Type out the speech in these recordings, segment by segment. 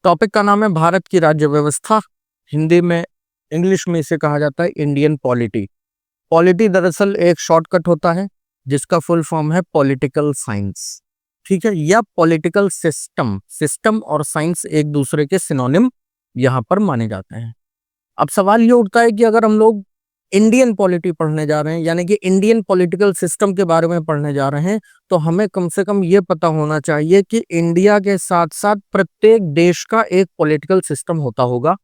Topic का नाम है भारत की राज्य व्यवस्था। हिंदी में, इंग्लिश में इसे कहा जाता है इंडियन पॉलिटी। पॉलिटी दरअसल एक शॉर्टकट होता है जिसका फुल फॉर्म है पॉलिटिकल साइंस। ठीक है, या पॉलिटिकल सिस्टम। सिस्टम और साइंस एक दूसरे के सिनोनिम यहां पर माने जाते हैं। अब सवाल ये उठता है कि अगर हम लोग इंडियन पॉलिटी पढ़ने जा रहे हैं, यानी कि इंडियन पॉलिटिकल सिस्टम के बारे में पढ़ने जा रहे हैं, तो हमें कम से कम ये पता होना चाहिए कि इंडिया के साथ साथ प्रत्येक देश का एक पॉलिटिकल सिस्टम होता होगा।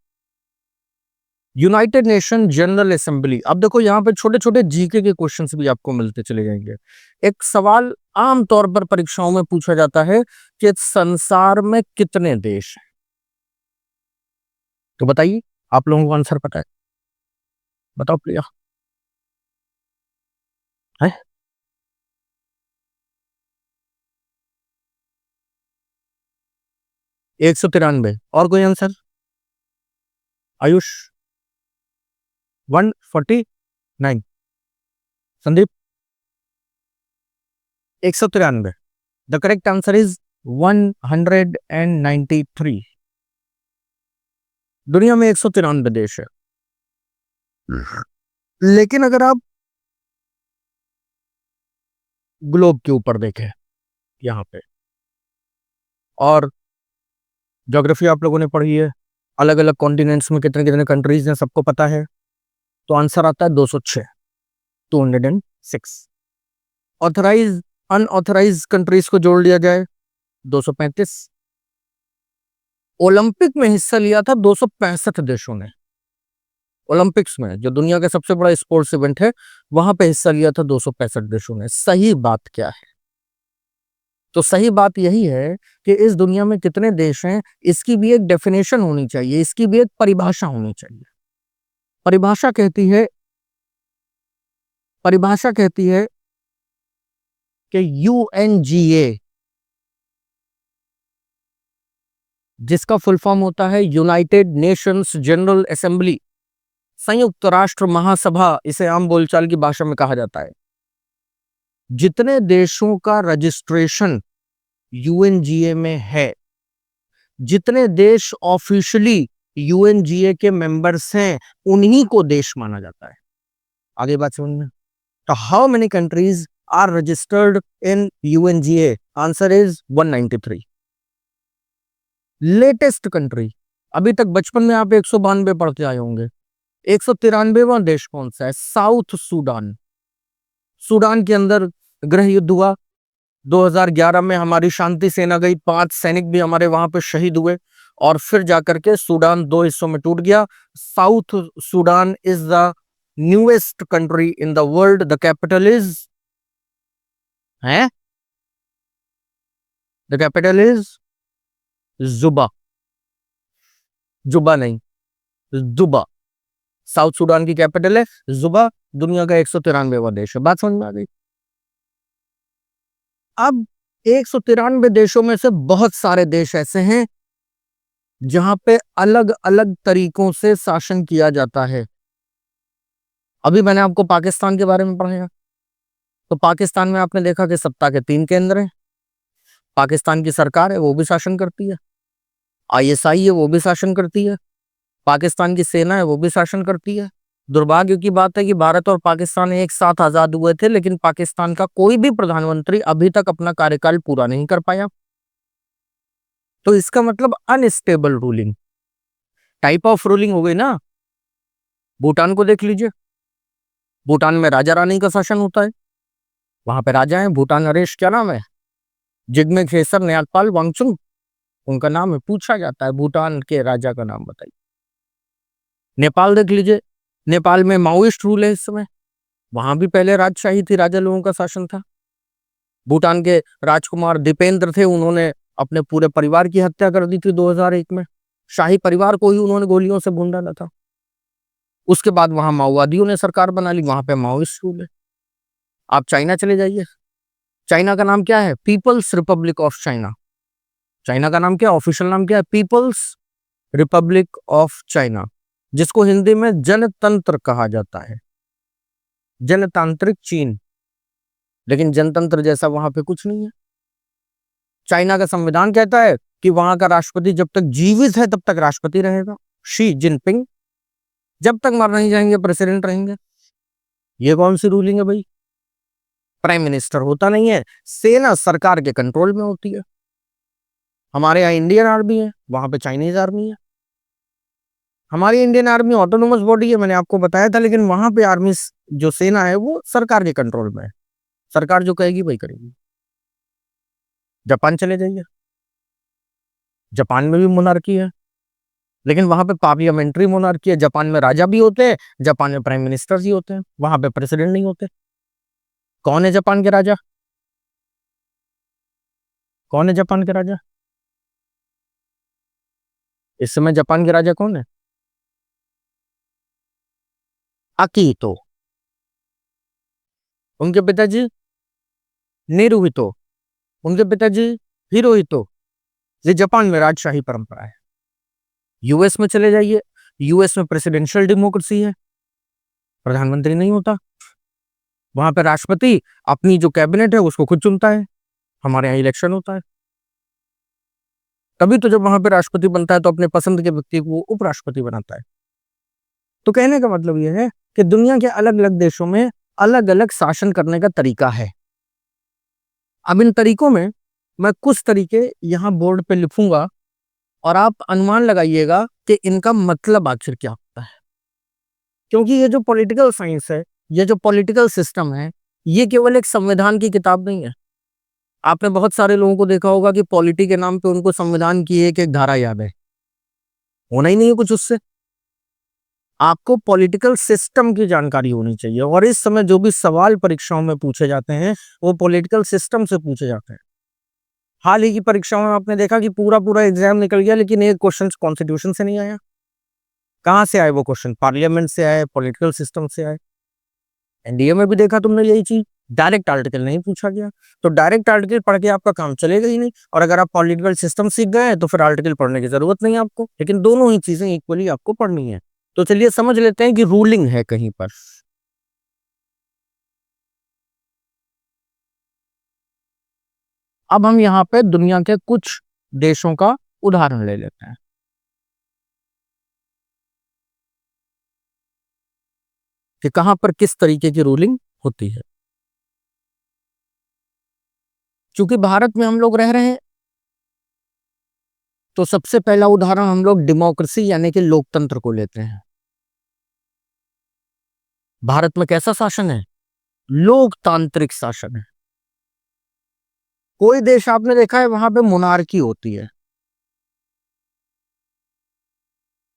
United nation general assembly. अब देखो यहाँ पे छोटे छोटे जीके के क्वेश्चंस भी आपको मिलते चले जाएंगे। एक सवाल आमतौर पर परीक्षाओं में पूछा जाता है कि संसार में कितने देश हैं? तो बताइए, आप लोगों को आंसर पता है? बताओ प्रिया। है 193। और कोई answer? Ayush 149। Sandeep 193। The correct answer is 193। दुनिया में 193 देश है। लेकिन अगर आप ग्लोब के ऊपर देखें यहाँ पे, और ज्योग्राफी आप लोगों ने पढ़ी है, अलग अलग कॉन्टिनेंट्स में कितने कितने कंट्रीज हैं सबको पता है, तो आंसर आता है 206। 206। ऑथराइज अनऑथराइज कंट्रीज को जोड़ लिया जाए 235। ओलंपिक में हिस्सा लिया था 265 देशों ने। ओलंपिक्स में, जो दुनिया का सबसे बड़ा स्पोर्ट्स इवेंट है, वहां पे हिस्सा लिया था 265 देशों ने। सही बात क्या है? तो सही बात यही है कि इस दुनिया में कितने देश हैं, इसकी भी एक डेफिनेशन होनी चाहिए, इसकी भी एक परिभाषा होनी चाहिए। परिभाषा कहती है कि यूएनजीए, जिसका फुल फॉर्म होता है यूनाइटेड नेशंस जनरल असेंबली, संयुक्त राष्ट्र महासभा इसे आम बोलचाल की भाषा में कहा जाता है। जितने देशों का रजिस्ट्रेशन यूएनजीए में है, जितने देश ऑफिशियली यूएनजीए के मेंबर्स हैं, उन्हीं को देश माना जाता है। आगे बात समझ में? तो how many countries are registered in UNGA? Answer is 193। Latest country, अभी तक बचपन में आप 192 पढ़ते आए होंगे, 193वां देश कौन सा है? South Sudan. सूडान के अंदर गृह युद्ध हुआ 2011 में, हमारी शांति सेना गई, 5 सैनिक भी हमारे वहां पे शहीद हुए, और फिर जाकर के सूडान 2 हिस्सों में टूट गया। South Sudan is the newest country in the world. The capital is जुबा। जुबा नहीं, जुबा। साउथ सूडान की कैपिटल है जुबा। दुनिया का 193वां देश है। बात समझ में आ गई? अब 193 देशों में से बहुत सारे देश ऐसे हैं जहां पे अलग अलग तरीकों से शासन किया जाता है। अभी मैंने आपको पाकिस्तान के बारे में पढ़ाया, तो पाकिस्तान में आपने देखा कि सत्ता के 3 केंद्र हैं। पाकिस्तान की सरकार है, वो भी शासन करती है। आईएसआई है, वो भी शासन करती है। पाकिस्तान की सेना है, वो भी शासन करती है। दुर्भाग्य की बात है कि भारत और पाकिस्तान एक साथ आजाद हुए थे, लेकिन पाकिस्तान का कोई भी प्रधानमंत्री अभी तक अपना कार्यकाल पूरा नहीं कर पाया। तो इसका मतलब unstable ruling, type of ruling हो गई ना। भूटान को देख लीजिए, भूटान में राजा रानी का शासन होता है। वहां पे राजा है, भूटान नरेश, क्या नाम है? जिग्मे खेसर न्यालपाल वांगचुक उनका नाम है। पूछा जाता है भूटान के राजा का नाम बताइए। नेपाल देख लीजिए, नेपाल में माओइस्ट रूल है इस समय। वहां भी पहले राजशाही थी, राजा लोगों का शासन था। भूटान के राजकुमार दीपेंद्र थे, उन्होंने अपने पूरे परिवार की हत्या कर दी थी 2001 में। शाही परिवार को ही उन्होंने गोलियों से भून डाला था। उसके बाद वहां माओवादियों ने सरकार बना ली, वहां पे माओइस्ट रूल है। आप चाइना चले जाइए, चाइना का नाम क्या है? People's republic of China. China का नाम क्या, ऑफिशियल नाम क्या है? पीपल्स रिपब्लिक ऑफ चाइना, जिसको हिंदी में जनतंत्र कहा जाता है। जनतांत्रिक चीन, लेकिन जनतंत्र जैसा वहां पे कुछ नहीं है। चाइना का संविधान कहता है कि वहां का राष्ट्रपति जब तक जीवित है तब तक राष्ट्रपति रहेगा। शी जिनपिंग जब तक मर नहीं जाएंगे प्रेसिडेंट रहेंगे। ये कौन सी रूलिंग है भाई? प्राइम मिनिस्टर होता नहीं है, सेना सरकार के कंट्रोल में होती है। हमारे यहाँ इंडियन आर्मी है, वहां पे चाइनीज आर्मी है। हमारी इंडियन आर्मी ऑटोनोमस बॉडी है, मैंने आपको बताया था, लेकिन वहां पे आर्मी जो सेना है वो सरकार के कंट्रोल में है। सरकार जो कहेगी वही करेगी। जापान चले जाइए, जापान में भी मोनार्की है, लेकिन वहां पे पार्लियामेंट्री मोनार्की है। जापान में राजा भी होते हैं, जापान में प्राइम मिनिस्टर ही होते हैं, वहां पे प्रेसिडेंट नहीं होते। कौन है जापान के राजा? कौन है जापान के राजा इस समय? जापान के राजा कौन है? अकीतो। उनके पिताजी नेरुहितो, उनके पिताजी हिरोहितो। ये जापान में राजशाही परंपरा है। यूएस में चले जाइए, यूएस में प्रेसिडेंशियल डेमोक्रेसी है, प्रधानमंत्री नहीं होता। वहां पे राष्ट्रपति अपनी जो कैबिनेट है उसको खुद चुनता है। हमारे यहाँ इलेक्शन होता है, तभी तो जब वहां पे राष्ट्रपति बनता है तो अपने पसंद के व्यक्ति को उपराष्ट्रपति बनाता है। तो कहने का मतलब यह है कि दुनिया के अलग अलग देशों में अलग अलग शासन करने का तरीका है। अब इन तरीकों में मैं कुछ तरीके यहाँ बोर्ड पे लिखूंगा और आप अनुमान लगाइएगा कि इनका मतलब आखिर क्या होता है। क्योंकि ये जो पॉलिटिकल साइंस है, ये जो पॉलिटिकल सिस्टम है, ये केवल एक संविधान की किताब नहीं है। आपने बहुत सारे लोगों को देखा होगा कि पॉलिटी के नाम पे उनको संविधान की एक धारा याद है, होना ही नहीं है कुछ उससे। आपको पॉलिटिकल सिस्टम की जानकारी होनी चाहिए, और इस समय जो भी सवाल परीक्षाओं में पूछे जाते हैं वो पॉलिटिकल सिस्टम से पूछे जाते हैं। हाल ही की परीक्षाओं में आपने देखा कि पूरा पूरा एग्जाम निकल गया, लेकिन एक क्वेश्चन कॉन्स्टिट्यूशन से नहीं आया। कहां से आए वो क्वेश्चन? पार्लियामेंट से आए, पॉलिटिकल सिस्टम से आए। एनडीए में भी देखा तुमने यही चीज, डायरेक्ट आर्टिकल नहीं पूछा गया। तो डायरेक्ट आर्टिकल पढ़ के आपका काम चलेगा ही नहीं, और अगर आप पॉलिटिकल सिस्टम सीख गए हैं तो फिर आर्टिकल पढ़ने की जरूरत नहीं है आपको। लेकिन दोनों ही चीजें इक्वली आपको पढ़नी है। तो चलिए समझ लेते हैं कि रूलिंग है कहीं पर। अब हम यहाँ पे दुनिया के कुछ देशों का उदाहरण ले लेते हैं कि कहां पर किस तरीके की रूलिंग होती है। क्योंकि भारत में हम लोग रह रहे हैं, तो सबसे पहला उदाहरण हम लोग डेमोक्रेसी यानी कि लोकतंत्र को लेते हैं। भारत में कैसा शासन है? लोकतांत्रिक शासन है। कोई देश आपने देखा है वहां पे मोनार्की होती है,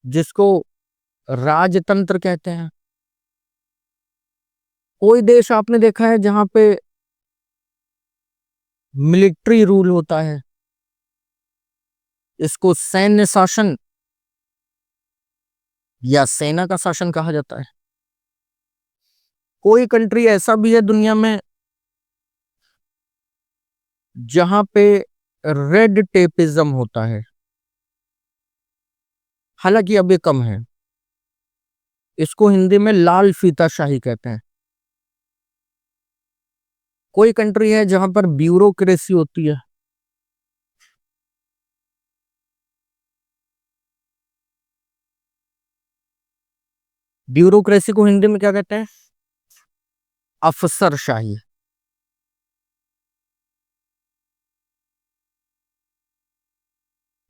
जिसको राजतंत्र कहते हैं। कोई देश आपने देखा है जहां पे मिलिट्री रूल होता है, इसको सैन्य शासन या सेना का शासन कहा जाता है। कोई कंट्री ऐसा भी है दुनिया में जहां पे रेड टेपिज्म होता है, हालांकि अब ये कम है। इसको हिंदी में लाल फीताशाही कहते हैं। कोई कंट्री है जहां पर ब्यूरोक्रेसी होती है। ब्यूरोक्रेसी को हिंदी में क्या कहते हैं? अफसरशाही।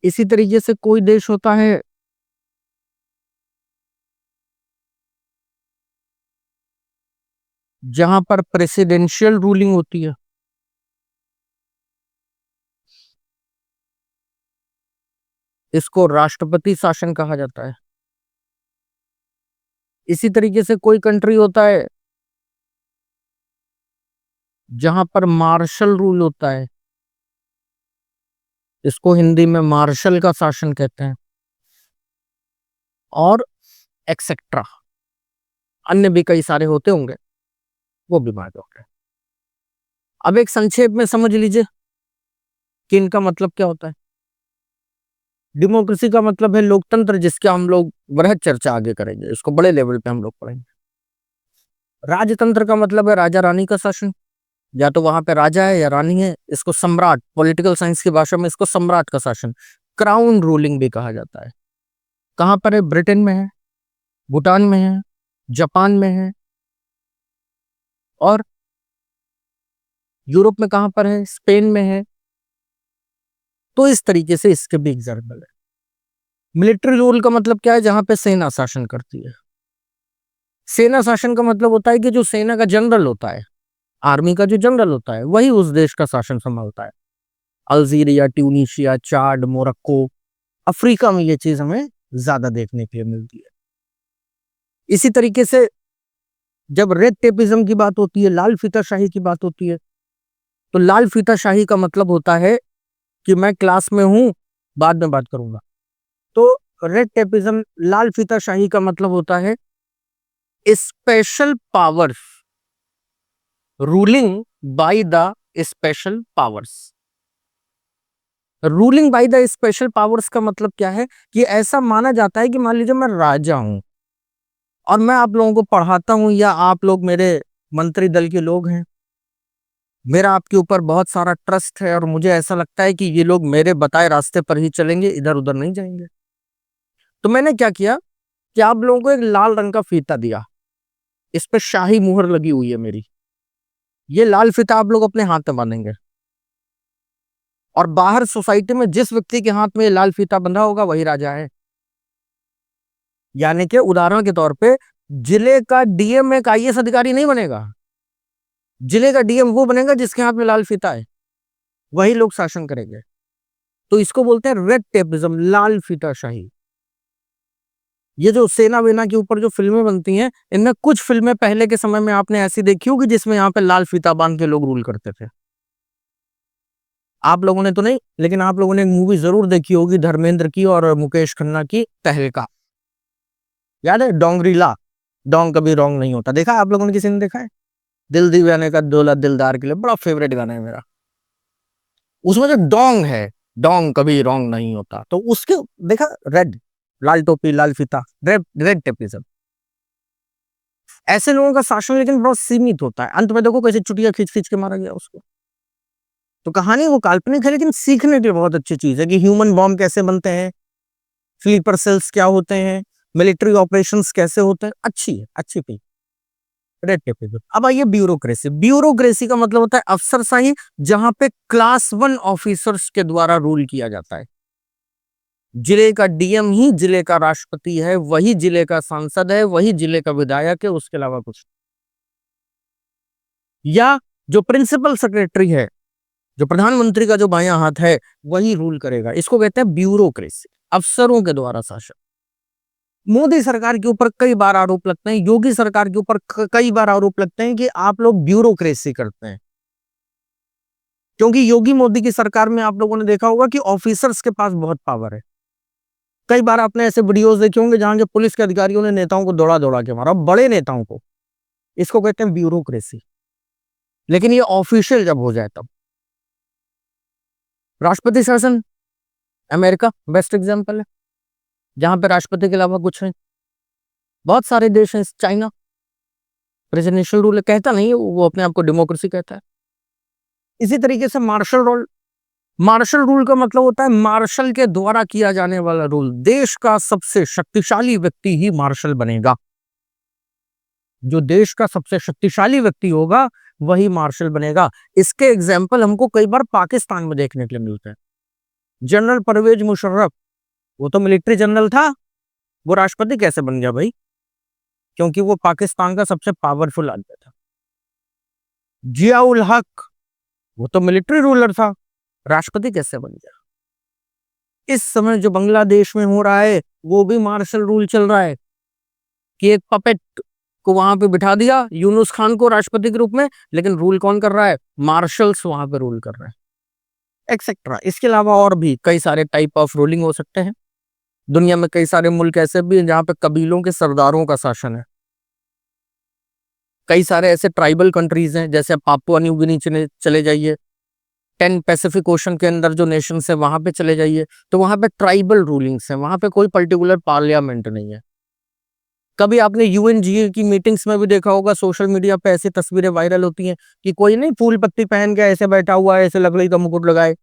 इसी तरीके से कोई देश होता है जहां पर प्रेसिडेंशियल रूलिंग होती है। इसको राष्ट्रपति शासन कहा जाता है। इसी तरीके से कोई कंट्री होता है जहां पर मार्शल रूल होता है, इसको हिंदी में मार्शल का शासन कहते हैं। और एक्सेट्रा अन्य भी कई सारे होते होंगे, वो भी बात होंगे। अब एक संक्षेप में समझ लीजिए कि इनका मतलब क्या होता है। डेमोक्रेसी का मतलब है लोकतंत्र, जिसका हम लोग वृहद चर्चा आगे करेंगे, इसको बड़े लेवल पे हम लोग पढ़ेंगे। राजतंत्र का मतलब है राजा रानी का शासन, या तो वहां पे राजा है या रानी है, इसको सम्राट, पॉलिटिकल साइंस की भाषा में इसको सम्राट का शासन, क्राउन रूलिंग भी कहा जाता है। कहां पर है? ब्रिटेन में है, भूटान में है, जापान में है, और यूरोप में कहां पर है? स्पेन में है। तो इस तरीके से इसके भी एग्जाम्पल है। मिलिट्री रूल का मतलब क्या है? जहां पे सेना शासन करती है। सेना शासन का मतलब होता है कि जो सेना का जनरल होता है, आर्मी का जो जनरल होता है, वही उस देश का शासन संभालता है। अल्जीरिया, ट्यूनीशिया, चाड, मोरक्को, अफ्रीका में ये चीज हमें ज्यादा देखने के लिए मिलती है। इसी तरीके से जब रेड टेपिज्म की बात होती है, लाल फीताशाही की बात होती है, तो लाल फीताशाही का मतलब होता है कि मैं क्लास में हूं, बाद में बात करूंगा। तो रेड टेपिज्म, लाल फीताशाही का मतलब होता है special powers, ruling by the special powers. Ruling by the special powers का मतलब क्या है? कि ऐसा माना जाता है कि मान लीजिए मैं राजा हूं और मैं आप लोगों को पढ़ाता हूं, या आप लोग मेरे मंत्री दल के लोग हैं, मेरा आपके ऊपर बहुत सारा ट्रस्ट है और मुझे ऐसा लगता है कि ये लोग मेरे बताए रास्ते पर ही चलेंगे, इधर उधर नहीं जाएंगे। तो मैंने क्या किया कि आप लोगों को एक लाल रंग का फीता दिया, इस पे शाही मुहर लगी हुई है मेरी। ये लाल फीता आप लोग अपने हाथ में बांधेंगे, और बाहर सोसाइटी में जिस व्यक्ति के हाथ में ये लाल फीता बंधा होगा वही राजा है। यानी कि उदाहरण के तौर पे जिले का डीएम एक आईएएस अधिकारी नहीं बनेगा, जिले का डीएम वो बनेगा जिसके हाथ में लाल फीता है, वही लोग शासन करेंगे। तो इसको बोलते हैं रेड टेपिज्म, लाल फीताशाही। ये जो सेना वेना के ऊपर जो फिल्में बनती हैं, इनमें कुछ फिल्में पहले के समय में आपने ऐसी देखी होगी जिसमें यहाँ पे लाल फीता बांध के लोग रूल करते थे। आप लोगों ने तो नहीं, लेकिन आप लोगों ने एक मूवी जरूर देखी होगी धर्मेंद्र की और मुकेश खन्ना की, तहलका। याद है? डोंगरीला, डोंग कभी रॉन्ग नहीं होता। देखा आप लोगों ने? किसी ने देखा है? दिल दीवाने का दौलत दिलदार के लिए, बड़ा फेवरेट गाना है मेरा। उसमें जो डोंग है, डोंग कभी रॉन्ग नहीं होता, तो उसके देखा, रेड, लाल टोपी, लाल फीता, रेड, रेड टेपिज्म। ऐसे लोगों का शासन लेकिन बहुत सीमित होता है। अंत में देखो कैसे चुटिया खींच खींच के मारा गया उसको। तो कहानी वो काल्पनिक है, लेकिन सीखने के लिए बहुत अच्छी चीज है कि ह्यूमन बॉम्ब कैसे बनते हैं, स्लीपर सेल्स क्या होते हैं, मिलिट्री ऑपरेशंस कैसे होते हैं। अच्छी है, अच्छी थी रेड टेपिज्म। अब आइए ब्यूरोक्रेसी। ब्यूरोक्रेसी का मतलब होता है अफसरशाही, जहां पे क्लास 1 ऑफिसर्स के द्वारा रूल किया जाता है। जिले का डीएम ही जिले का राष्ट्रपति है, वही जिले का सांसद है, वही जिले का विधायक है, उसके अलावा कुछ। या जो प्रिंसिपल सेक्रेटरी है, जो प्रधानमंत्री का जो बायां हाथ है, वही रूल करेगा। इसको कहते हैं ब्यूरोक्रेसी, अफसरों के द्वारा शासन। मोदी सरकार के ऊपर कई बार आरोप लगते हैं, योगी सरकार के ऊपर कई बार आरोप लगते हैं कि आप लोग ब्यूरोक्रेसी करते हैं। क्योंकि योगी मोदी की सरकार में आप लोगों ने देखा होगा कि ऑफिसर्स के पास बहुत पावर है। कई बार आपने ऐसे वीडियोस देखे होंगे जहां के पुलिस के अधिकारियों ने नेताओं को दौड़ा दौड़ा के मारा, बड़े नेताओं को। इसको कहते हैं ब्यूरोक्रेसी। लेकिन ये ऑफिशियल जब हो जाए तब। राष्ट्रपति शासन, अमेरिका बेस्ट एग्जांपल है, जहां पे राष्ट्रपति के अलावा कुछ नहीं। बहुत सारे देश हैं, चाइना प्रेसिडेंशियल रूल कहता नहीं है, वो अपने आप को डेमोक्रेसी कहता है। इसी तरीके से मार्शल रूल, मार्शल रूल का मतलब होता है मार्शल के द्वारा किया जाने वाला रूल। देश का सबसे शक्तिशाली व्यक्ति ही मार्शल बनेगा। जो देश का सबसे शक्तिशाली व्यक्ति होगा वही मार्शल बनेगा। इसके एग्जाम्पल हमको कई बार पाकिस्तान में देखने के लिए मिलते हैं। जनरल परवेज मुशर्रफ, वो तो मिलिट्री जनरल था, वो राष्ट्रपति कैसे बन गया भाई? क्योंकि वो पाकिस्तान का सबसे पावरफुल आदमी था। जियाउल हक, वो तो मिलिट्री रूलर था, राष्ट्रपति कैसे बन गया? इस समय जो बांग्लादेश में हो रहा है, वो भी मार्शल रूल चल रहा है कि एक पपेट को वहां पे बिठा दिया, यूनुस खान को राष्ट्रपति के रूप में, लेकिन रूल कौन कर रहा है? मार्शल्स वहां पे रूल कर रहे हैं, एक्सेट्रा। इसके अलावा और भी कई सारे टाइप ऑफ रूलिंग हो सकते हैं। दुनिया में कई सारे मुल्क ऐसे भी हैं जहां पे कबीलों के सरदारों का शासन है। कई सारे ऐसे ट्राइबल कंट्रीज हैं, जैसे पापुआ न्यू गिनी चले जाइए, 10 पैसिफिक ओशन के अंदर जो नेशन है वहां पे चले जाइए, तो वहां पे ट्राइबल रूलिंग्स है, वहां पे कोई पर्टिकुलर पार्लियामेंट नहीं है। कभी आपने यूएनजीए की मीटिंग्स में भी देखा होगा, सोशल मीडिया पे ऐसी तस्वीरें वायरल होती हैं कि कोई नहीं फूल पत्ती पहन के ऐसे बैठा हुआ है, ऐसे लकड़ी का मुकुट लगाए।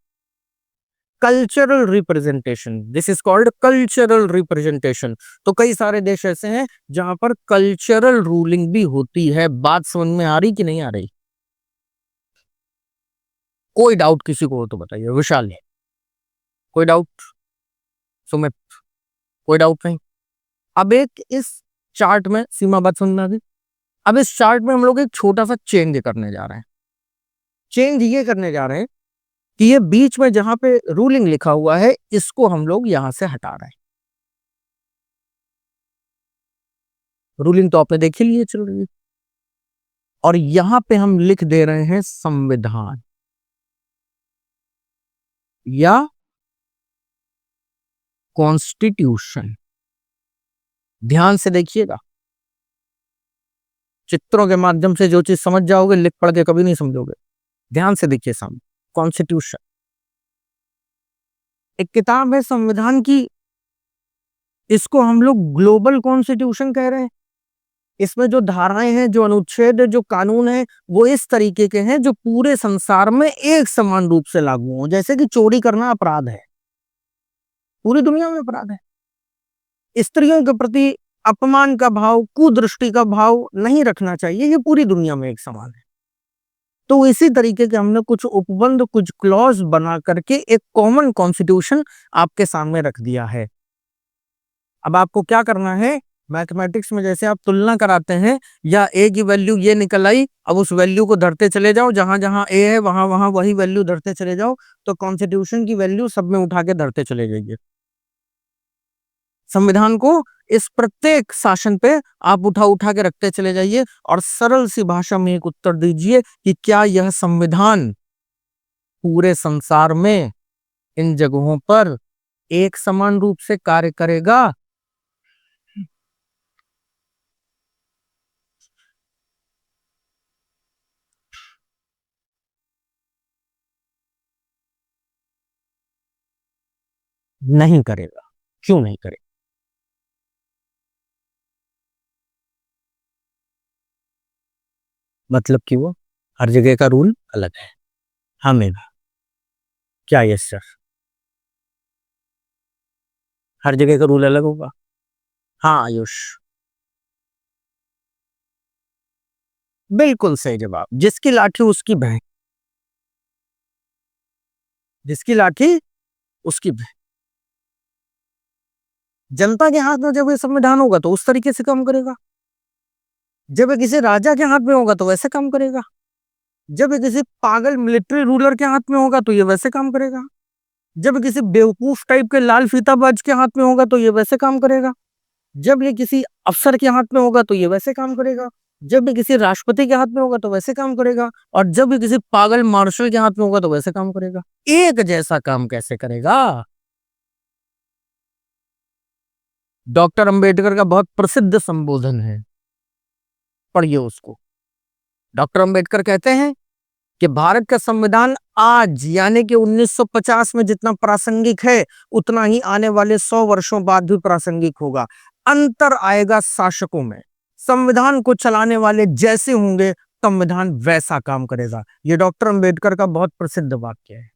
Cultural representation, this is called cultural representation. तो कई सारे देश ऐसे हैं जहां पर कल्चरल रूलिंग भी होती है। बात समझ में आ रही कि नहीं आ रही? कोई डाउट किसी को हो तो बताइए। विशाल, कोई डाउट? सुमित, कोई डाउट नहीं? अब एक इस चार्ट में सीमा, बात समझ में आ गई? अब इस चार्ट में हम लोग एक छोटा सा चेंज करने जा रहे हैं। चेंज ये करने जा रहे हैं कि ये बीच में जहां पे रूलिंग लिखा हुआ है, इसको हम लोग यहां से हटा रहे हैं। रूलिंग तो आपने देख ही लिए चल रही है, और यहां पे हम लिख दे रहे हैं संविधान या कॉन्स्टिट्यूशन। ध्यान से देखिएगा, चित्रों के माध्यम से जो चीज समझ जाओगे, लिख पढ़ के कभी नहीं समझोगे। ध्यान से देखिए सामने, कॉन्स्टिट्यूशन एक किताब है संविधान की। इसको हम लोग ग्लोबल कॉन्स्टिट्यूशन कह रहे हैं। इसमें जो धाराएं हैं, जो अनुच्छेद है, जो कानून है, वो इस तरीके के हैं जो पूरे संसार में एक समान रूप से लागू हो। जैसे कि चोरी करना अपराध है, पूरी दुनिया में अपराध है। स्त्रियों के प्रति अपमान का भाव, कुदृष्टि का भाव नहीं रखना चाहिए, ये पूरी दुनिया में एक समान है। तो इसी तरीके के हमने कुछ उपबंध, कुछ क्लॉज बना करके एक कॉमन कॉन्स्टिट्यूशन आपके सामने रख दिया है। अब आपको क्या करना है, मैथमेटिक्स में जैसे आप तुलना कराते हैं, या ए की वैल्यू ये निकल आई, अब उस वैल्यू को धरते चले जाओ, जहां जहां ए है वहां वहां वही वैल्यू धरते चले जाओ, तो कॉन्स्टिट्यूशन की वैल्यू सब में उठा के धरते चले जाइए। संविधान को इस प्रत्येक शासन पे आप उठा उठा के रखते चले जाइए, और सरल सी भाषा में एक उत्तर दीजिए कि क्या यह संविधान पूरे संसार में इन जगहों पर एक समान रूप से कार्य करेगा? नहीं करेगा। क्यों नहीं करेगा? मतलब कि वो हर जगह का रूल अलग है। हाँ मेरा, क्या? यस सर, हर जगह का रूल अलग होगा। हाँ आयुष, बिल्कुल सही जवाब। जिसकी लाठी उसकी भैंस, जिसकी लाठी उसकी भैंस। जनता के हाथ में जब ये संविधान होगा तो उस तरीके से काम करेगा। जब ये किसी राजा के हाथ में होगा तो वैसे काम करेगा। जब ये किसी पागल मिलिट्री रूलर के हाथ में होगा तो ये वैसे काम करेगा। जब किसी बेवकूफ टाइप के लाल फीताबाज के हाथ में होगा तो ये वैसे काम करेगा। जब ये किसी अफसर के हाथ में होगा तो ये वैसे काम करेगा। जब ये किसी राष्ट्रपति के हाथ में होगा तो वैसे काम करेगा। और जब ये किसी पागल मार्शल के हाथ में होगा तो वैसे काम करेगा। एक जैसा काम कैसे करेगा? डॉक्टर अंबेडकर का बहुत प्रसिद्ध संबोधन है, पढ़िए उसको। डॉक्टर अंबेडकर कहते हैं कि भारत का संविधान आज यानी कि 1950 में जितना प्रासंगिक है, उतना ही आने वाले 100 वर्षों बाद भी प्रासंगिक होगा। अंतर आएगा शासकों में। संविधान को चलाने वाले जैसे होंगे, संविधान वैसा काम करेगा। ये डॉक्टर अंबेडकर का बहुत प्रसिद्ध वाक्य है।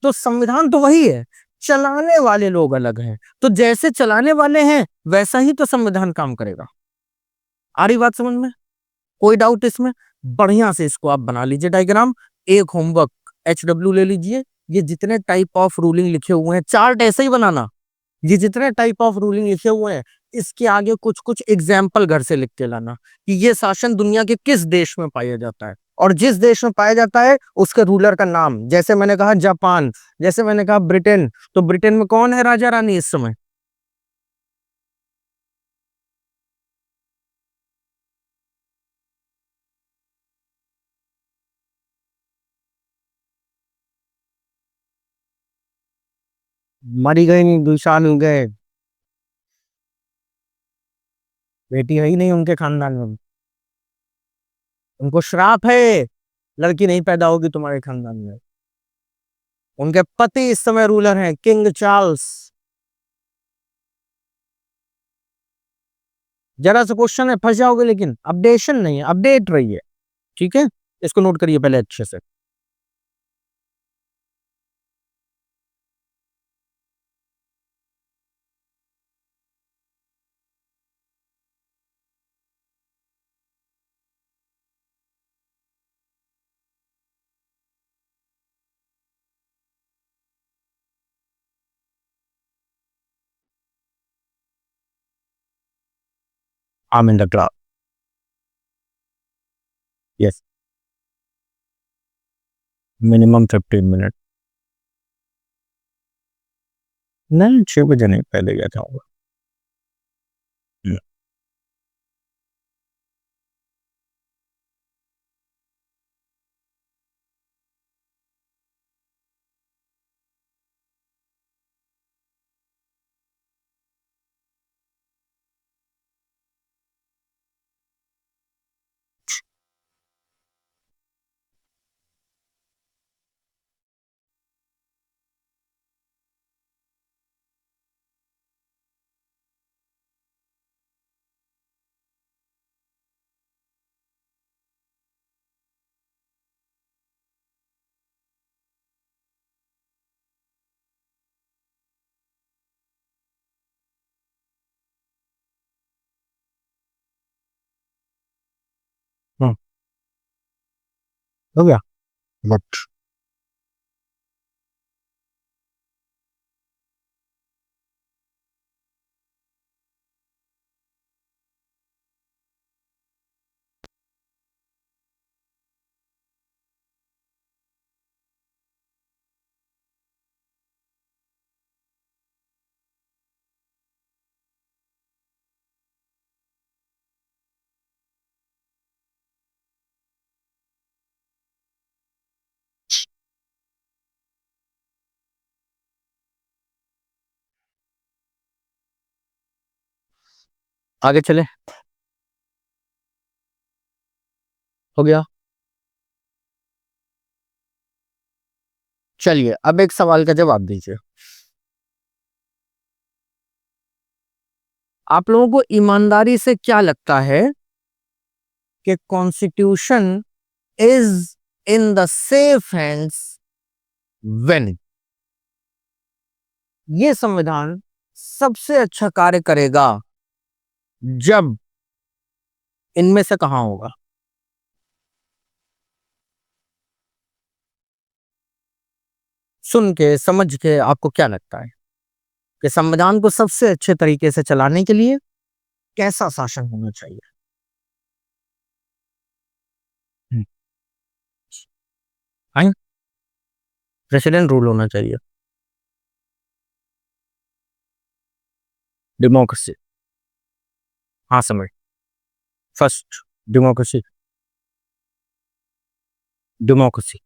तो संविधान तो वही है, चलाने वाले लोग अलग हैं। तो जैसे चलाने वाले हैं वैसा ही तो संविधान काम करेगा। आ रही बात समझ में? कोई डाउट इसमें? बढ़िया से इसको आप बना लीजिए डायग्राम। एक होमवर्क, HW ले लीजिए। ये जितने टाइप ऑफ रूलिंग लिखे हुए हैं, चार्ट ऐसे ही बनाना। ये जितने टाइप ऑफ रूलिंग लिखे हुए हैं, इसके आगे कुछ कुछ एग्जाम्पल घर से लिख के लाना कि ये शासन दुनिया के किस देश में पाया जाता है, और जिस देश में पाया जाता है उसके रूलर का नाम। जैसे मैंने कहा जापान, जैसे मैंने कहा ब्रिटेन, तो ब्रिटेन में कौन है राजा रानी इस समय? मरी गई, 2 साल हो गए, बेटी है ही नहीं उनके खानदान में। उनको श्राप है, लड़की नहीं पैदा होगी तुम्हारे खानदान में। उनके पति इस समय रूलर हैं, किंग चार्ल्स। जरा सा क्वेश्चन है, फंस जाओगे, लेकिन अपडेशन नहीं है, अपडेट रहिए, ठीक है। इसको नोट करिए पहले अच्छे से। I'm in the class. Yes. Minimum 15 minute. नहीं, 6 बजे नहीं, पहले गया था। हाँ, हो गया। बट आगे चले। हो गया। चलिए, अब एक सवाल का जवाब दीजिए। आप लोगों को ईमानदारी से क्या लगता है कि constitution is in the safe hands when? ये संविधान सबसे अच्छा कार्य करेगा जब इनमें से कहां होगा? सुन के, समझ के आपको क्या लगता है कि संविधान को सबसे अच्छे तरीके से चलाने के लिए कैसा शासन होना चाहिए? हम्म, आइन प्रेसिडेंट रूल होना चाहिए। डेमोक्रेसी। हाँ, समझ। First democracy. Democracy.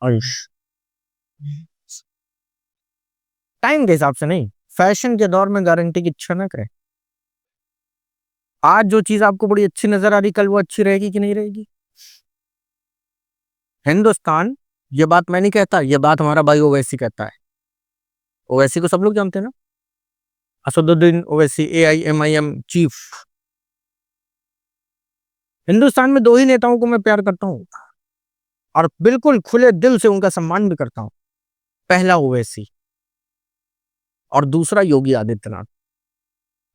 Ayush. Time के हिसाब से नहीं, फैशन के दौर में गारंटी की इच्छा ना करें। आज जो चीज आपको बड़ी अच्छी नजर आ रही, कल वो अच्छी रहेगी कि नहीं रहेगी? हिंदुस्तान, ये बात मैं नहीं कहता, ये बात हमारा भाई ओवैसी कहता है। ओवैसी को सब लोग जानते हैं ना, असदुद्दीन ओवैसी, AIMIM चीफ। हिंदुस्तान में दो ही नेताओं को मैं प्यार करता हूं और बिल्कुल खुले दिल से उनका सम्मान भी करता हूं। पहला ओवैसी और दूसरा योगी आदित्यनाथ।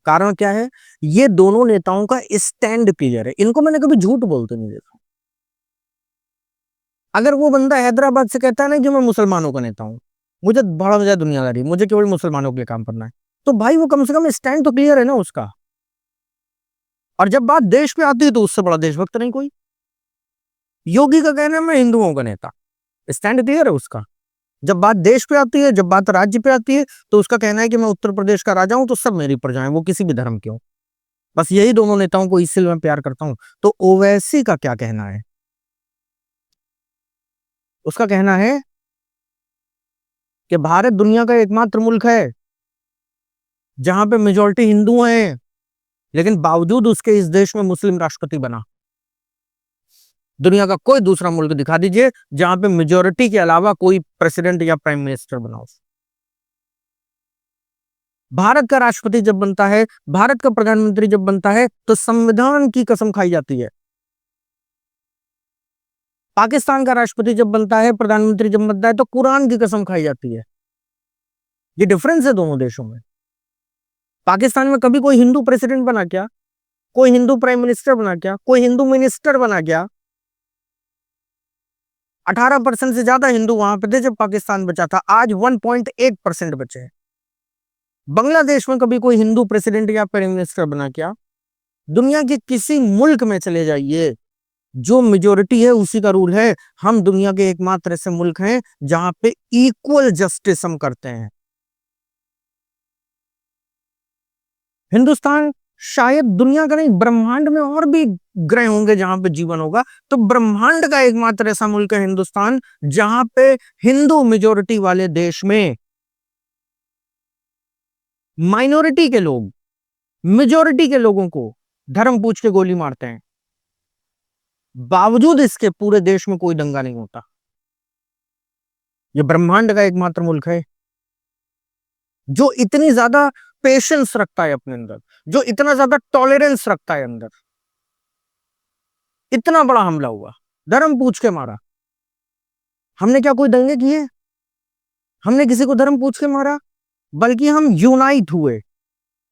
कारण क्या है? ये दोनों नेताओं का स्टैंड क्लियर है, इनको मैंने कभी झूठ बोलते नहीं देखा। अगर वो बंदा हैदराबाद से कहता है ना कि मैं मुसलमानों का नेता हूं, मुझे बड़ा मजा दुनियादारी, मुझे केवल मुसलमानों के लिए काम करना है, तो भाई वो कम से कम स्टैंड तो क्लियर है ना उसका। और जब बात देश पे आती है तो उससे बड़ा देशभक्त नहीं कोई। योगी का कहना है मैं हिंदुओं का नेता, स्टैंड क्लियर है उसका। जब बात देश पे आती है, जब बात राज्य पे आती है, तो उसका कहना है कि मैं उत्तर प्रदेश का राजा हूं, तो सब मेरी प्रजा है, वो किसी भी धर्म के हो। बस यही दोनों नेताओं को इसलिए मैं प्यार करता हूं। तो ओवैसी का क्या कहना है? उसका कहना है कि भारत दुनिया का एकमात्र मुल्क है जहां पे मेजोरिटी हिंदू हैं, लेकिन बावजूद उसके इस देश में मुस्लिम राष्ट्रपति बना। दुनिया का कोई दूसरा मुल्क दिखा दीजिए जहां पे मेजोरिटी के अलावा कोई प्रेसिडेंट या प्राइम मिनिस्टर बना हो। भारत का राष्ट्रपति जब बनता है, भारत का प्रधानमंत्री जब बनता है, तो संविधान की कसम खाई जाती है। पाकिस्तान का राष्ट्रपति जब बनता है, प्रधानमंत्री जब बनता है, तो कुरान की कसम खाई जाती है। ये डिफरेंस है दोनों देशों में। पाकिस्तान में कभी कोई हिंदू प्रेसिडेंट बना क्या? कोई हिंदू प्राइम मिनिस्टर बना क्या? कोई हिंदू मिनिस्टर बना क्या? 18% से ज्यादा हिंदू वहां पे थे जब पाकिस्तान बचा था, आज 1.8% बचे हैं। बांग्लादेश में कभी कोई हिंदू प्रेसिडेंट या प्राइम मिनिस्टर बना क्या? दुनिया के किसी मुल्क में चले जाइए, जो मेजोरिटी है उसी का रूल है। हम दुनिया के एकमात्र ऐसे मुल्क हैं जहां पे इक्वल जस्टिस हम करते हैं। हिंदुस्तान शायद दुनिया का नहीं, ब्रह्मांड में और भी ग्रह होंगे जहां पे जीवन होगा, तो ब्रह्मांड का एकमात्र ऐसा मुल्क है हिंदुस्तान जहां पे हिंदू मेजोरिटी वाले देश में माइनॉरिटी के लोग मेजोरिटी के लोगों को धर्म पूछ के गोली मारते हैं, बावजूद इसके पूरे देश में कोई दंगा नहीं होता। ये ब्रह्मांड का एकमात्र मुल्क है जो इतनी ज्यादा पेशेंस रखता है अपने अंदर, जो इतना ज्यादा टॉलरेंस रखता है अंदर। इतना बड़ा हमला हुआ, धर्म पूछ के मारा। हमने क्या कोई दंगे किए? हमने किसी को धर्म पूछ के मारा? बल्कि हम यूनाइट हुए।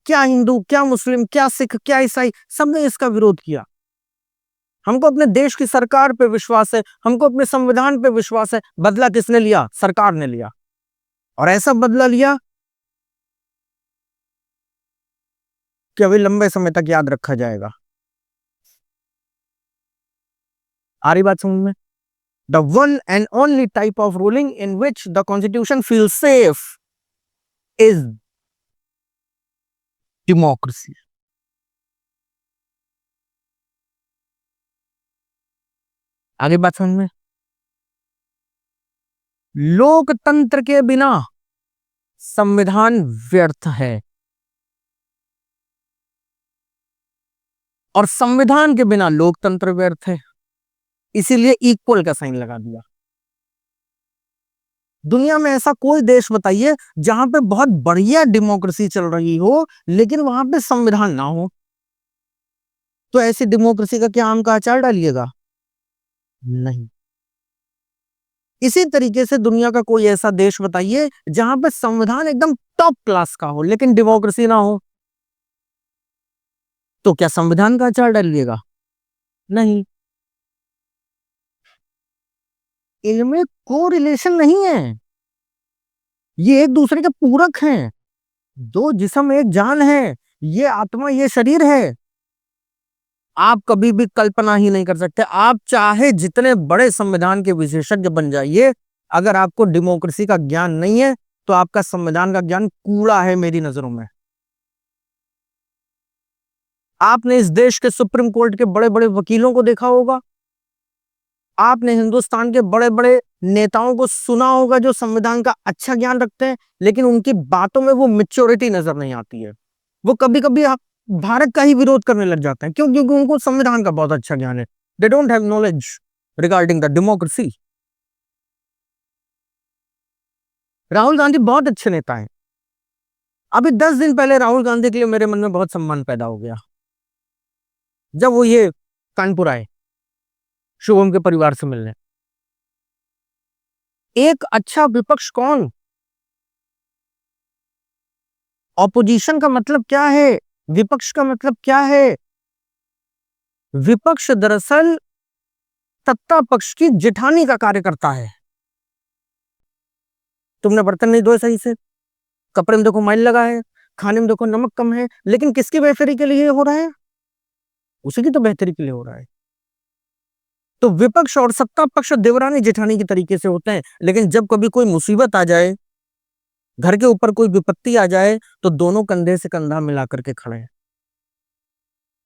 क्या हिंदू, क्या मुस्लिम, क्या सिख, क्या ईसाई, सबने इसका विरोध किया। हमको अपने देश की सरकार पे विश्वास है, हमको अपने संविधान पे विश्वास है। बदला किसने लिया? सरकार ने लिया। और ऐसा बदला लिया कि अभी लंबे समय तक याद रखा जाएगा। आ रही बात समझ में? The one and only type of ruling in which the constitution feels safe is democracy. आगे बात समझ में? लोकतंत्र के बिना संविधान व्यर्थ है, और संविधान के बिना लोकतंत्र व्यर्थ है। इसीलिए इक्वल का साइन लगा दिया। दुनिया में ऐसा कोई देश बताइए जहां पे बहुत बढ़िया डेमोक्रेसी चल रही हो लेकिन वहां पे संविधान ना हो। तो ऐसी डेमोक्रेसी का क्या आम का अचार डालिएगा? नहीं। इसी तरीके से दुनिया का कोई ऐसा देश बताइए जहां पे संविधान एकदम टॉप क्लास का हो लेकिन डेमोक्रेसी ना हो। तो क्या संविधान का अचार डालिएगा? नहीं। इनमें कोरिलेशन नहीं है, ये एक दूसरे के पूरक हैं। दो जिस्म एक जान है, ये आत्मा ये शरीर है। आप कभी भी कल्पना ही नहीं कर सकते, आप चाहे जितने बड़े संविधान के विशेषज्ञ बन जाइए, अगर आपको डेमोक्रेसी का ज्ञान नहीं है तो आपका संविधान का ज्ञान कूड़ा है मेरी नजरों में। आपने इस देश के सुप्रीम कोर्ट के बड़े बड़े वकीलों को देखा होगा, आपने हिंदुस्तान के बड़े बड़े नेताओं को सुना होगा जो संविधान का अच्छा ज्ञान रखते हैं, लेकिन उनकी बातों में वो मैच्योरिटी नजर नहीं आती है। वो कभी कभी भारत का ही विरोध करने लग जाते हैं। क्यों? क्योंकि उनको संविधान का बहुत अच्छा ज्ञान है। They don't have knowledge regarding the democracy. Rahul Gandhi बहुत अच्छे नेता हैं। अभी 10 दिन पहले राहुल गांधी के लिए मेरे मन में बहुत सम्मान पैदा हो गया जब वो ये कानपुर आए शुभम के परिवार से मिलने। एक अच्छा विपक्ष कौन? ऑपोजिशन का मतलब क्या है? विपक्ष का मतलब क्या है? विपक्ष दरअसल सत्ता पक्ष की जेठानी का कार्य करता है। तुमने बर्तन नहीं धोए सही से, कपड़े में देखो मैल लगा है, खाने में देखो नमक कम है, लेकिन किसकी बेहतरी के लिए हो रहा है? उसी की तो बेहतरी के लिए हो रहा है। तो विपक्ष और सत्ता पक्ष देवरानी जेठानी के तरीके से होते हैं, लेकिन जब कभी कोई मुसीबत आ जाए, घर के ऊपर कोई विपत्ति आ जाए, तो दोनों कंधे से कंधा मिला करके खड़े हैं।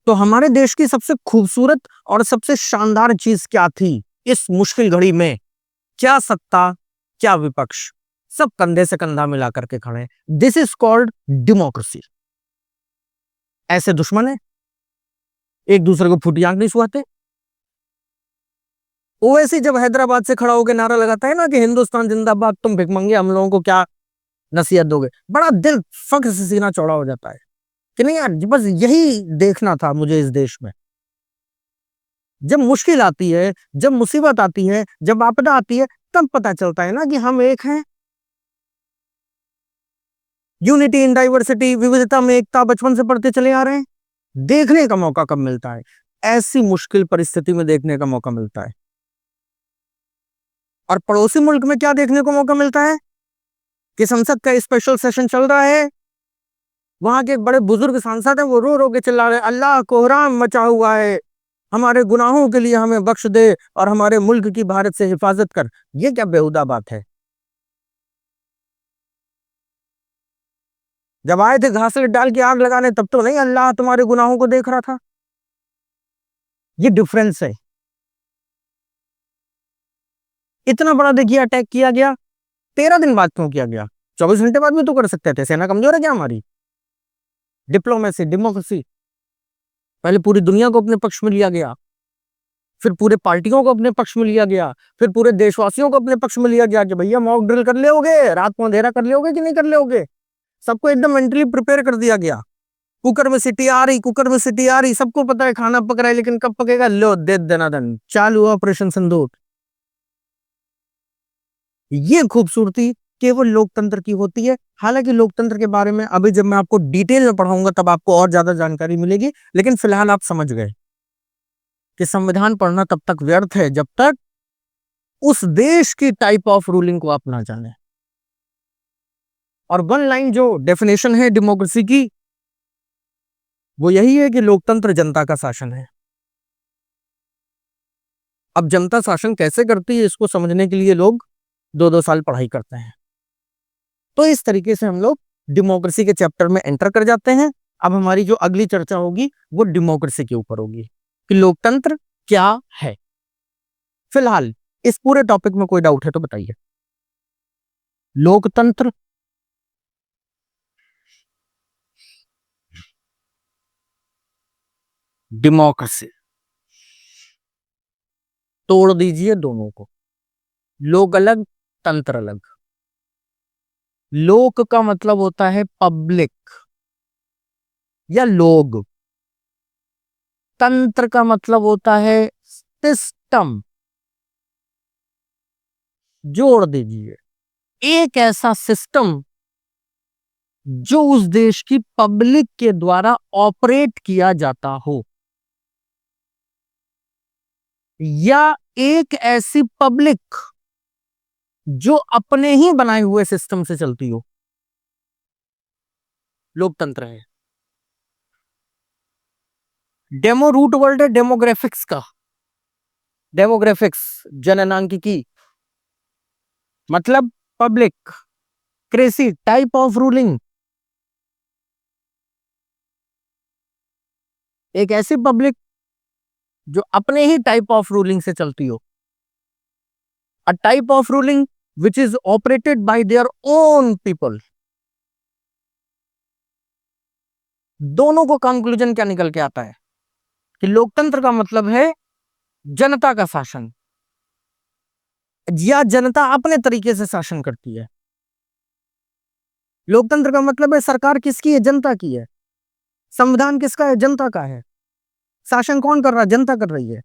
तो हमारे देश की सबसे खूबसूरत और सबसे शानदार चीज क्या थी इस मुश्किल घड़ी में? क्या सत्ता, क्या विपक्ष, सब कंधे से कंधा मिला करके खड़े हैं। This is called democracy. ऐसे दुश्मन है, एक दूसरे को फूटी आंख नहीं सुहाते। ओवैसी जब हैदराबाद से खड़ा होकर नारा लगाता है ना कि हिंदुस्तान जिंदाबाद, तुम भिखमंगे हम लोगों को क्या नसीहत दोगे, बड़ा दिल फख्र से सीना चौड़ा हो जाता है कि नहीं यार, बस यही देखना था मुझे इस देश में। जब मुश्किल आती है, जब मुसीबत आती है, जब आपदा आती है, तब पता चलता है ना कि हम एक हैं। यूनिटी इन डाइवर्सिटी, विविधता में एकता, बचपन से पढ़ते चले आ रहे हैं। देखने का मौका कब मिलता है? ऐसी मुश्किल परिस्थिति में देखने का मौका मिलता है। और पड़ोसी मुल्क में क्या देखने को मौका मिलता है कि संसद का स्पेशल सेशन चल रहा है, वहां के एक बड़े बुजुर्ग सांसद हैं, वो रो रो के चिल्ला रहे, अल्लाह कोहराम मचा हुआ है, हमारे गुनाहों के लिए हमें बख्श दे और हमारे मुल्क की भारत से हिफाजत कर। ये क्या बेहुदा बात है? जब आए थे घासलेट डाल के आग लगाने, तब तो नहीं अल्लाह तुम्हारे गुनाहों को देख रहा था। ये डिफरेंस है। इतना बड़ा देखिए अटैक किया गया, 13 दिन बाद क्यों किया गया? 24 घंटे बाद भी तो कर सकते थे। सेना कमजोर है क्या हमारी? Diplomacy, democracy. पहले पूरी दुनिया को अपने पक्ष में लिया गया, फिर पूरे पार्टियों को अपने पक्ष में लिया गया, फिर पूरे देशवासियों को अपने पक्ष में लिया गया कि भैया मॉक ड्रिल कर लोगे, रात को अंधेरा कर लोगे कि नहीं कर लोगे। सबको एकदम मेंटली प्रिपेयर कर दिया गया। कुकर में सीटी आ रही, कुकर में सीटी आ रही, सबको पता है खाना पक रहा है, लेकिन कब पकेगा, लो दे देना दन, चालू हुआ ऑपरेशन सिंदूर। ये खूबसूरती केवल लोकतंत्र की होती है। हालांकि लोकतंत्र के बारे में अभी जब मैं आपको डिटेल में पढ़ाऊंगा तब आपको और ज्यादा जानकारी मिलेगी, लेकिन फिलहाल आप समझ गए कि संविधान पढ़ना तब तक व्यर्थ है जब तक उस देश की टाइप ऑफ रूलिंग को आप ना जाने। और वन लाइन जो डेफिनेशन है डेमोक्रेसी की, वो यही है कि लोकतंत्र जनता का शासन है। अब जनता शासन कैसे करती है, इसको समझने के लिए लोग 2-2 साल पढ़ाई करते हैं। तो इस तरीके से हम लोग डेमोक्रेसी के चैप्टर में एंटर कर जाते हैं। अब हमारी जो अगली चर्चा होगी वो डेमोक्रेसी के ऊपर होगी कि लोकतंत्र क्या है। फिलहाल इस पूरे टॉपिक में कोई डाउट है तो बताइए। लोकतंत्र, डेमोक्रेसी, तोड़ दीजिए दोनों को। लोक अलग, तंत्र अलग। लोक का मतलब होता है पब्लिक या लोग। तंत्र का मतलब होता है सिस्टम। जोड़ दीजिए, एक ऐसा सिस्टम जो उस देश की पब्लिक के द्वारा ऑपरेट किया जाता हो, या एक ऐसी पब्लिक जो अपने ही बनाए हुए सिस्टम से चलती हो, लोकतंत्र है। डेमो रूट वर्ड है डेमोग्राफिक्स का। डेमोग्राफिक्स जननांकिकी, मतलब public. Cracy type of ruling, एक ऐसी पब्लिक जो अपने ही टाइप ऑफ रूलिंग से चलती हो। A type of ruling which is operated by their own people. दोनों को कंक्लूजन क्या निकल के आता है कि लोकतंत्र का मतलब है जनता का शासन, या जनता अपने तरीके से शासन करती है। लोकतंत्र का मतलब है सरकार किसकी है? जनता की है। संविधान किसका है? जनता का है। शासन कौन कर रहा है? जनता कर रही है।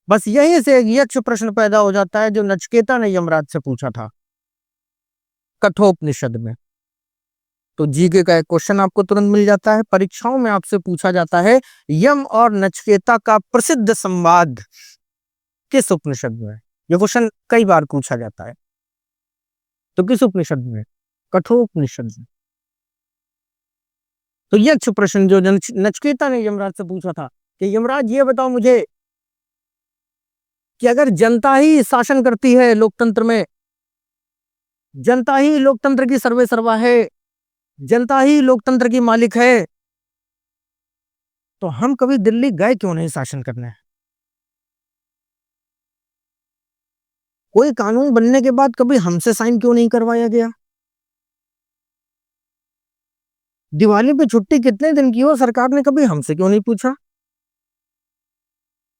बस यहीं से एक यक्ष प्रश्न पैदा हो जाता है जो नचिकेता ने यमराज से पूछा था कठोपनिषद में। तो जीके का एक क्वेश्चन आपको तुरंत मिल जाता है। परीक्षाओं में आपसे पूछा जाता है यम और नचिकेता का प्रसिद्ध संवाद किस उपनिषद में है? ये क्वेश्चन कई बार पूछा जाता है। तो किस उपनिषद में? कठोपनिषद में। तो यक्ष प्रश्न जो नचिकेता ने यमराज से पूछा था कि यमराज ये बताओ मुझे कि अगर जनता ही शासन करती है लोकतंत्र में, जनता ही लोकतंत्र की सर्वे सर्वा है, जनता ही लोकतंत्र की मालिक है, तो हम कभी दिल्ली गए क्यों नहीं शासन करने? कोई कानून बनने के बाद कभी हमसे साइन क्यों नहीं करवाया गया? दिवाली पे छुट्टी कितने दिन की हो, सरकार ने कभी हमसे क्यों नहीं पूछा?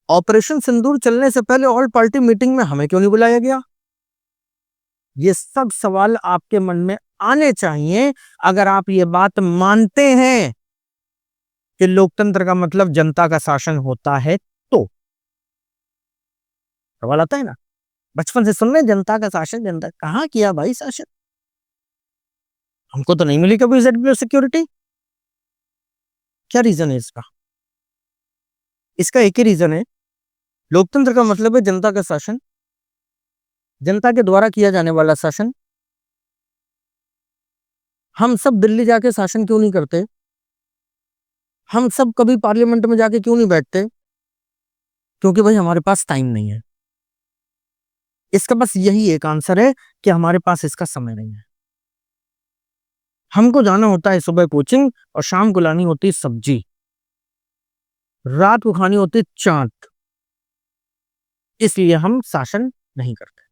ऑपरेशन सिंदूर चलने से पहले ऑल पार्टी मीटिंग में हमें क्यों नहीं बुलाया गया? ये सब सवाल आपके मन में आने चाहिए अगर आप ये बात मानते हैं कि लोकतंत्र का मतलब जनता का शासन होता है। तो सवाल आता है ना, बचपन से सुन रहे जनता का शासन, जनता कहाँ किया भाई शासन? हमको तो नहीं मिली कभी सिक्योरिटी। क्या रीजन है इसका? इसका एक ही रीजन है, लोकतंत्र का मतलब है जनता का शासन, जनता के द्वारा किया जाने वाला शासन। हम सब दिल्ली जाके शासन क्यों नहीं करते? हम सब कभी पार्लियामेंट में जाके क्यों नहीं बैठते? क्योंकि भाई हमारे पास टाइम नहीं है। इसका बस यही एक आंसर है कि हमारे पास इसका समय नहीं है। हमको जाना होता है सुबह कोचिंग और शाम को लानी होती है सब्जी, रात को खानी होती है चाट। इसलिए हम शासन नहीं करते।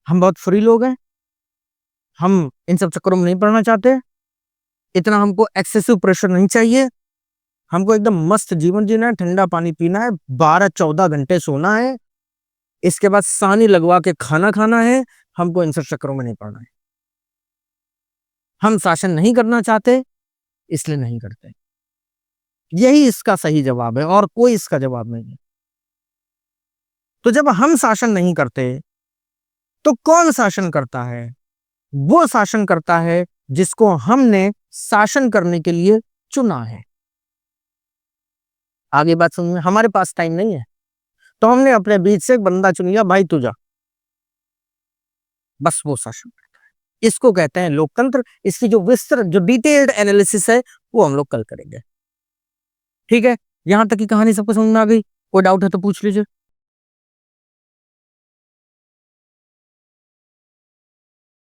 हम बहुत फ्री लोग हैं, हम इन सब चक्करों में नहीं पड़ना चाहते। इतना हमको एक्सेसिव प्रेशर नहीं चाहिए। हमको एकदम मस्त जीवन जीना है, ठंडा पानी पीना है, 12-14 घंटे सोना है, इसके बाद सानी लगवा के खाना खाना है। हमको इन सब चक्करों में नहीं पड़ना है। हम शासन नहीं करना चाहते, इसलिए नहीं करते। यही इसका सही जवाब है और कोई इसका जवाब नहीं है। तो जब हम शासन नहीं करते तो कौन शासन करता है? वो शासन करता है जिसको हमने शासन करने के लिए चुना है। आगे बात सुनिए, हमारे पास टाइम नहीं है तो हमने अपने बीच से एक बंदा चुन लिया, भाई तू जा, बस वो शासन करता है। इसको कहते हैं लोकतंत्र। इसकी जो विस्तृत, जो डिटेल्ड एनालिसिस है वो हम लोग कल करेंगे। ठीक है, यहां तक की कहानी सबको समझ में आ गई? कोई डाउट है तो पूछ लीजिए।